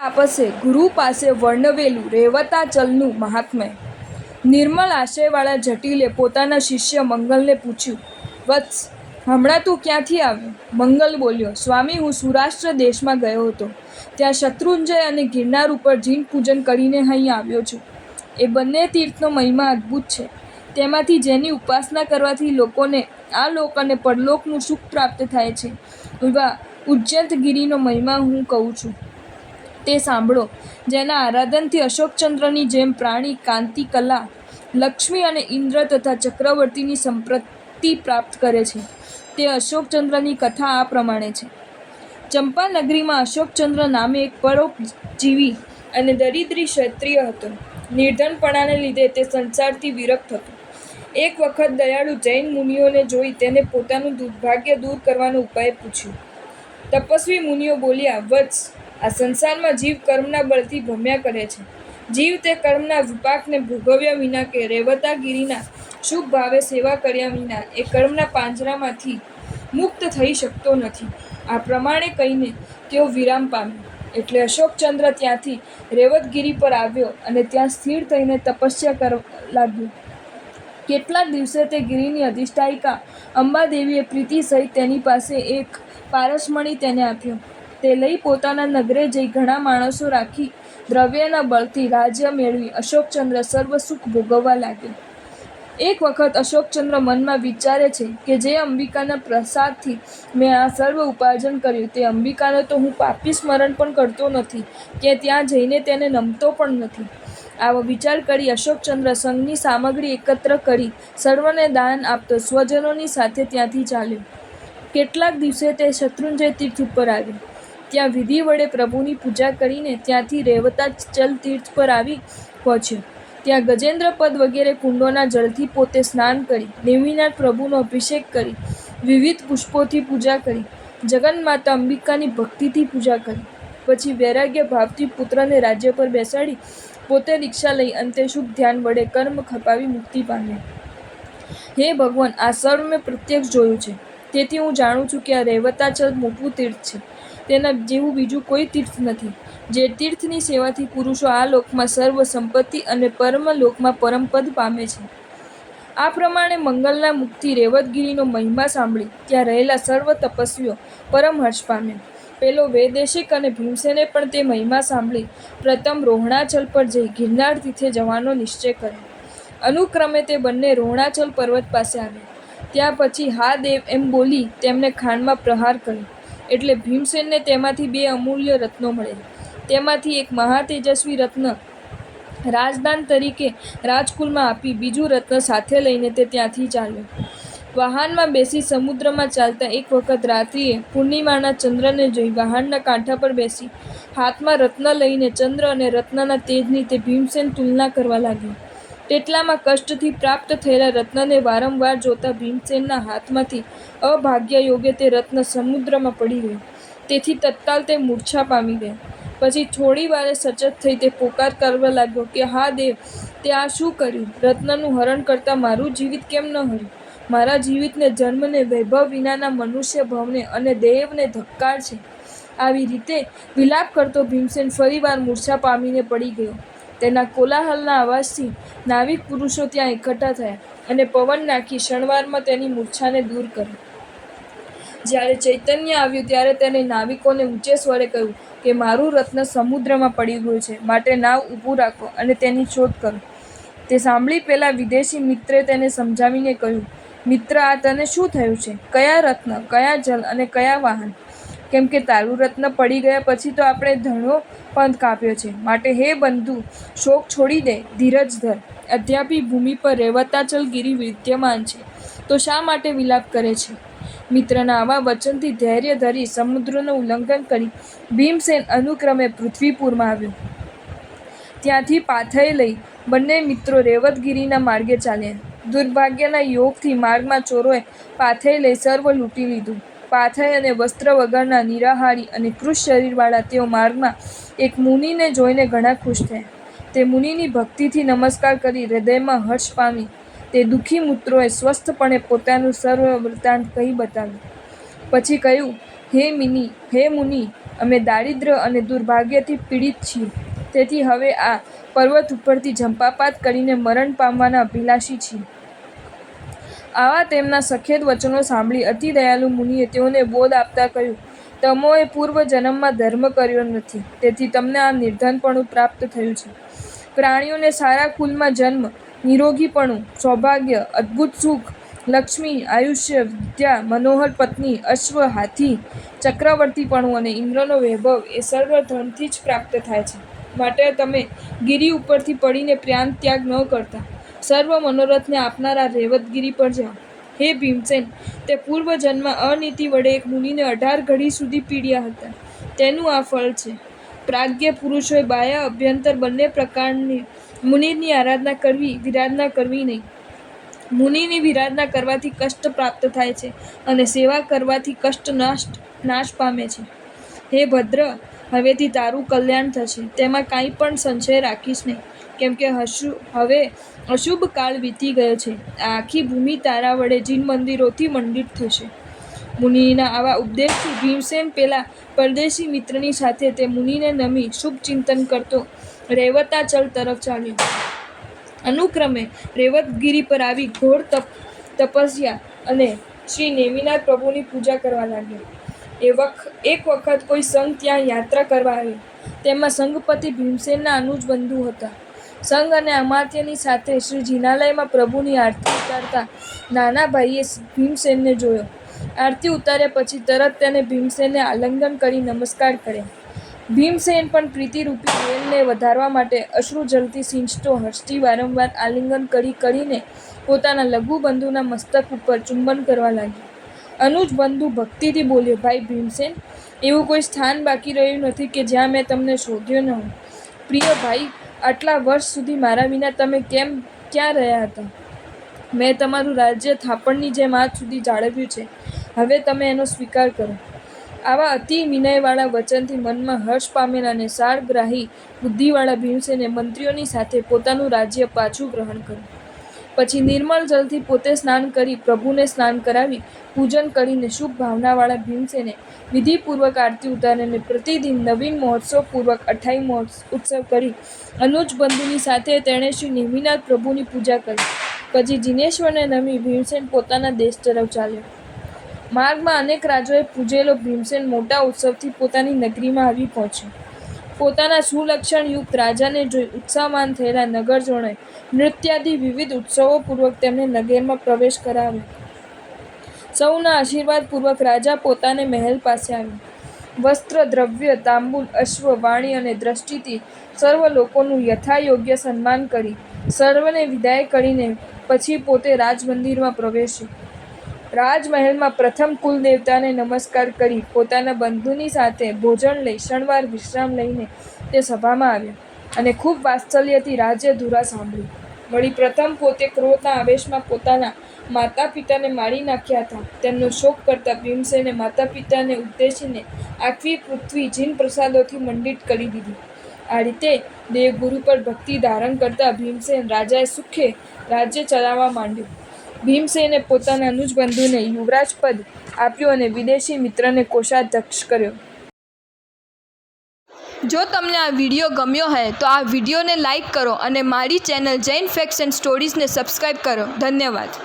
તાપસે ગુરુ પાસે વર્ણવેલું રેવતાચલનું મહાત્મ્ય. નિર્મળ આશયવાળા જટિલે પોતાના શિષ્ય મંગલને પૂછ્યું, વત્સ, હમણાં તું ક્યાંથી આવ્યો? મંગલ બોલ્યો, સ્વામી, હું સૌરાષ્ટ્ર દેશમાં ગયો હતો. ત્યાં શત્રુંજય અને ગિરનાર ઉપર જીન પૂજન કરીને અહીં આવ્યો છું. એ બંને તીર્થનો મહિમા અદ્ભુત છે. તેમાંથી જેની ઉપાસના કરવાથી લોકોને આ લોક અને પરલોકનું સુખ પ્રાપ્ત થાય છે, એવા ઉજ્જૈનગિરીનો મહિમા હું કહું છું. તે સાંભળો. જેના આરાધનથી અશોકચંદ્રની જેમ પ્રાણી કાંતિ, કલા, લક્ષ્મી અને ઇન્દ્ર તથા ચક્રવર્તીની સંપત્તિ પ્રાપ્ત કરે છે, તે અશોકચંદ્રની કથા આ પ્રમાણે છે. ચંપાનગરીમાં અશોકચંદ્ર નામે એક પરોપજીવી અને દરિદ્રી ક્ષત્રિય હતો. નિર્ધનપણાને લીધે તે સંસારથી વિરક્ત હતો. એક વખત દયાળુ જૈન મુનિઓને જોઈ તેને પોતાનું દુર્ભાગ્ય દૂર કરવાનો ઉપાય પૂછ્યો. તપસ્વી મુનિઓ બોલ્યા, વત્સ, આ સંસારમાં જીવ કર્મના બળથી ભમ્યા કરે છે. જીવ તે કર્મના વિપાકને ભોગવ્યા વિના કે રેવતાગીરીના શુભ ભાવે સેવા કર્યા વિના એ કર્મના પાંજરામાંથી મુક્ત થઈ શકતો નથી. આ પ્રમાણે કહીને તેઓ વિરામ પામ્યો. એટલે અશોકચંદ્ર ત્યાંથી રેવતગીરી પર આવ્યો અને ત્યાં સ્થિર થઈને તપસ્યા કરવા લાગ્યો. કેટલાક દિવસે તે ગિરિની અધિષ્ઠાયિકા અંબાદેવીએ પ્રીતિ સહિત તેની પાસે એક પારસમણી તેને આપ્યો. તે લઈ પોતાના નગરે જઈ ઘણા માણસો રાખી દ્રવ્યના બળથી રાજ્ય મેળવી અશોકચંદ્ર સર્વ સુખ ભોગવવા લાગ્યો. એક વખત અશોકચંદ્ર મનમાં વિચારે છે કે જે અંબિકાના પ્રસાદથી મેં આ સર્વ ઉપાર્જન કર્યું, તે અંબિકાને તો હું પાપી સ્મરણ પણ કરતો નથી કે ત્યાં જઈને તેને નમતો પણ નથી. આવો વિચાર કરી અશોકચંદ્ર સંઘની સામગ્રી એકત્ર કરી સર્વને દાન આપતો સ્વજનોની સાથે ત્યાંથી ચાલ્યો. કેટલાક દિવસે તે શત્રુંજય તીર્થ ઉપર આવ્યો. ત્યાં વિધિ વડે પ્રભુની પૂજા કરીને ત્યાંથી રેવતાચલ તીર્થ પર આવી પહોંચ્યો. ત્યાં ગજેન્દ્રપદ વગેરે કુંડોના જળથી પોતે સ્નાન કરી, નેમિનાથ પ્રભુનો અભિષેક કરી, વિવિધ પુષ્પોથી પૂજા કરી, જગન્માતા અંબિકાની ભક્તિથી પૂજા કરી. પછી વૈરાગ્ય ભાવથી પુત્રને રાજ્ય પર બેસાડી પોતે દીક્ષા લઈ અંતે શુભ ધ્યાન વડે કર્મ ખપાવી મુક્તિ પામ્યા. હે ભગવાન, આ સર્વ મેં પ્રત્યક્ષ જોયું છે. તેથી હું જાણું છું કે આ રેવતાચલ મોટું તીર્થ છે. તેના જેવું બીજું કોઈ તીર્થ નથી. જે તીર્થની સેવાથી પુરુષો આ લોકમાં સર્વ સંપત્તિ અને પરમ લોકમાં પરમપદ પામે છે. આ પ્રમાણે મંગલના મુખથી રેવતગીરીનો મહિમા સાંભળી ત્યાં રહેલા સર્વ તપસ્વીઓ પરમ હર્ષ પામ્યા. પેલો વૈદેશિક અને ભીમસેને પણ તે મહિમા સાંભળી પ્રથમ રોહણાચલ પર જઈ ગિરનાર તીર્થે જવાનો નિશ્ચય કર્યો. અનુક્રમે તે બંને રોહણાચલ પર્વત પાસે આવ્યા. ત્યાં પછી હા દેવ એમ બોલી તેમને ખાંડમાં પ્રહાર કર્યો. એટલે ભીમસેનને તેમાંથી 2 અમૂલ્ય રત્નો મળ્યા. તેમાંથી એક મહાતેજસ્વી રત્ન રાજદાન તરીકે રાજકુલમાં આપી બીજું રત્ન સાથે લઈને તે ત્યાંથી ચાલ્યો. વાહનમાં બેસી સમુદ્રમાં ચાલતા એક વખત રાત્રિએ પૂર્ણિમાના ચંદ્રને જોઈ વાહનના કાંઠા પર બેસી હાથમાં રત્ન લઈને ચંદ્ર અને રત્નના તેજની તે ભીમસેન તુલના કરવા લાગ્યો. તેટલામાં કષ્ટથી પ્રાપ્ત થયેલા રત્નને વારંવાર જોતા ભીમસેનના હાથમાંથી અભાગ્ય યોગે તે રત્ન સમુદ્રમાં પડી ગયું. તેથી તત્કાલ તે મૂર્છા પામી ગયા. પછી થોડી વારે સચેત થઈ તે પોકાર કરવા લાગ્યો કે હા દેવ, તે આ શું કર્યું? રત્નનું હરણ કરતાં મારું જીવિત કેમ ન હર્યું? મારા જીવિતને જન્મને, વૈભવ વિનાના મનુષ્ય ભવને અને દેવને ધક્કાર છે. આવી રીતે વિલાપ કરતો ભીમસેન ફરીવાર મૂર્છા પામીને પડી ગયો. તેના કોલાહલના અવાજથી નાવિક પુરુષો ત્યાં એકઠા થયા અને પવન નાખી ક્ષણવારમાં તેની મૂર્છાને દૂર કરી. જ્યારે ચૈતન્ય આવ્યું ત્યારે તેને નાવિકોને ઊંચે સ્વરે કહ્યું કે મારું રત્ન સમુદ્રમાં પડી ગયું છે, માટે નાવ ઊભું રાખો અને તેની શોધ કરો. તે સાંભળી પેલા વિદેશી મિત્રે તેને સમજાવીને કહ્યું, મિત્ર, આ તને શું થયું છે? કયા રત્ન, કયા જલ અને કયા વાહન? કેમ કે તારું રત્ન પડી ગયા પછી તો આપણે ધણો પંથ કાપ્યો છે. માટે હે બંધુ, શોક છોડી દે, ધીરજ ધર. અદ્યાપી ભૂમિ પર રેવતાચલ ગિરી વિદ્યમાન છે, તો શા માટે વિલાપ કરે છે? મિત્રના આવા વચનથી ધૈર્ય ધરી સમુદ્રનું ઉલ્લંઘન કરી ભીમસેન અનુક્રમે પૃથ્વીપુરમાં આવ્યો. ત્યાંથી પાથઈ લઈ બંને મિત્રો રેવતગીરીના માર્ગે ચાલ્યા. દુર્ભાગ્યના યોગથી માર્ગમાં ચોરોએ પાથઈ લઈ સર્વ લૂંટી લીધું. પાથઈ અને વસ્ત્ર વગરના નિરાહારી અને કૃશ શરીરવાળા તેઓ માર્ગમાં એક મુનિને જોઈને ઘણા ખુશ થયા. તે મુનિની ભક્તિથી નમસ્કાર કરી હૃદયમાં હર્ષ પામી તે દુઃખી મિત્રોએ સ્વસ્થપણે પોતાનું સર્વ વૃત્તાંત કહી બતાવ્યું. પછી કહ્યું, હે મુનિ, અમે દારિદ્ર્ય અને દુર્ભાગ્યથી પીડિત છીએ, તેથી હવે આ પર્વત ઉપરથી ઝંપાપાત કરીને મરણ પામવાના અભિલાષી છીએ. આવા તેમના સખેદ વચનો સાંભળી અતિ દયાળુ મુનિએ તેઓને બોધ આપતા કહ્યું, તમોએ પૂર્વ જન્મમાં ધર્મ કર્યો નથી, તેથી તમને આ નિર્ધનપણું પ્રાપ્ત થયું છે. પ્રાણીઓને સારા કુલમાં જન્મ, નિરોગીપણું, સૌભાગ્ય, અદ્ભુત સુખ, લક્ષ્મી, આયુષ્ય, વિદ્યા, મનોહર પત્ની, અશ્વ, હાથી, ચક્રવર્તીપણું અને ઇન્દ્રનો વૈભવ એ સર્વ ધનથી જ પ્રાપ્ત થાય છે. માટે તમે ગિરિ ઉપરથી પડીને પ્રાણ ત્યાગ ન કરતા સર્વ મનોરથને આપનારા રેવતગિરી પર જાઓ. હે ભીમસેન, તે પૂર્વજન્મમાં અનીતિ વડે એક મુનિને 18 ઘડી સુધી પીડ્યા હતા, તેનું આ ફળ છે. પ્રાજ્ઞ પુરુષોએ બાહ્ય અભ્યંતર બંને પ્રકારની મુનિની આરાધના કરવી, વિરાધના કરવી નહીં. મુનિની વિરાધના કરવાથી કષ્ટ પ્રાપ્ત થાય છે અને સેવા કરવાથી કષ્ટ નાશ પામે છે. હે ભદ્ર, હવેથી તારું કલ્યાણ થશે, તેમાં કાંઈ પણ સંશય રાખીશ નહીં, કેમ કે હવે અશુભ કાળ વીતી ગયો છે. આ આખી ભૂમિ તારા વડે જીન મંદિરોથી મંડિત થશે. મુનિના આવા ઉપદેશથી ભીમસેન પેલા પરદેશી મિત્રની સાથે તે મુનિને નમી શુભ ચિંતન કરતો રૈવતાચલ તરફ ચાલ્યો. અનુક્રમે રેવતગિરી પર આવી ઘોર તપસ્યા અને શ્રી નેમિનાથ પ્રભુની પૂજા કરવા લાગ્યો. એક વખત કોઈ સંઘ ત્યાં યાત્રા કરવા આવ્યો. તેમાં સંઘપતિ ભીમસેનના અનુજ બંધુ હતા. સંઘ અને અમાત્યની સાથે શ્રી જિનાલયમાં પ્રભુની આરતી ઉતારતા નાના ભાઈએ ભીમસેનને જોયો. આરતી ઉતાર્યા પછી તરત તેને ભીમસેનને આલિંગન કરી નમસ્કાર કર્યા. ભીમસેન પણ પ્રીતિરૂપી વેલને વધારવા માટે અશ્રુજલથી સિંચતો હર્ષથી વારંવાર આલિંગન કરીને પોતાના લઘુ બંધુના મસ્તક ઉપર ચુંબન કરવા લાગ્યો. અનુજ બંધુ ભક્તિથી બોલ્યો, ભાઈ ભીમસેન, એવું કોઈ સ્થાન બાકી રહ્યું નથી કે જ્યાં મેં તમને શોધ્યો ન હોય. પ્રિય ભાઈ, આટલા વર્ષ સુધી મારા વિના તમે ક્યાં રહ્યા હતા? મેં તમારું રાજ્ય થાપણની જેમ આજ સુધી જાળવ્યું છે, હવે તમે એનો સ્વીકાર કરો. આવા અતિ વિનયવાળા વચનથી મનમાં હર્ષ પામેલા અને સારગ્રાહી બુદ્ધિવાળા ભીમસેને મંત્રીઓની સાથે પોતાનું રાજ્ય પાછું ગ્રહણ કર્યું. પછી નિર્મળ જલથી પોતે સ્નાન કરી પ્રભુને સ્નાન કરાવી પૂજન કરીને શુભ ભાવનાવાળા ભીમસેને વિધિપૂર્વક આરતી ઉતારીને પ્રતિદિન નવીન મહોત્સવપૂર્વક 28 ઉત્સવ કરી અનુજ બંધુની સાથે તેણે શ્રી નેમિનાથ પ્રભુની પૂજા કરી. પછી જિનેશ્વરને નમી ભીમસેન પોતાના દેશ તરફ ચાલ્યો. માર્ગમાં અનેક રાજાઓએ પૂજેલો ભીમસેન મોટા ઉત્સવથી પોતાની નગરીમાં આવી પહોંચ્યો. પોતાના સુલક્ષણયુક્ત રાજાને જોઈ ઉત્સાહમાન થયેલા નગરજનોએ નૃત્યાદિ વિવિધ ઉત્સવોપૂર્વક તેમને નગરમાં પ્રવેશ કરાવ્યો. સૌના આશીર્વાદપૂર્વક રાજા પોતાને મહેલ પાસે આવ્યો. વસ્ત્ર, દ્રવ્ય, તાંબુલ, અશ્વ, વાણી અને દ્રષ્ટિથી સર્વ લોકોનું યથાયોગ્ય સન્માન કરી સર્વને વિદાય કરીને પછી પોતે રાજમંદિરમાં પ્રવેશ્યો. રાજમહેલમાં પ્રથમ કુલદેવતાને નમસ્કાર કરી પોતાના બંધુની સાથે ભોજન લઈ ક્ષણવાર વિશ્રામ લઈને તે સભામાં આવ્યો અને ખૂબ વાત્સલ્યથી રાજ્યધુરા સાંભળી. વળી પ્રથમ પોતે ક્રોધના આવેશમાં પોતાના માતા પિતાને મારી નાખ્યા હતા તેમનો શોક કરતા ભીમસેને માતા પિતાને ઉદ્દેશીને આખી પૃથ્વી જીન પ્રસાદોથી મંડિત કરી દીધી. આ રીતે દેવગુરુ પર ભક્તિ ધારણ કરતા ભીમસેન રાજાએ સુખે રાજ્ય ચલાવવા માંડ્યું. ભીમસેને પોતાના અનુજ બંધુને યુવરાજ પદ આપ્યું અને વિદેશી મિત્રને કોષાધ્યક્ષ કર્યો. જો તમને આ વિડીયો ગમ્યો હોય તો આ વિડીયોને લાઈક કરો અને મારી ચેનલ જૈન ફેક્ટ્સ એન્ડ સ્ટોરીઝને સબસ્ક્રાઈબ કરો. ધન્યવાદ.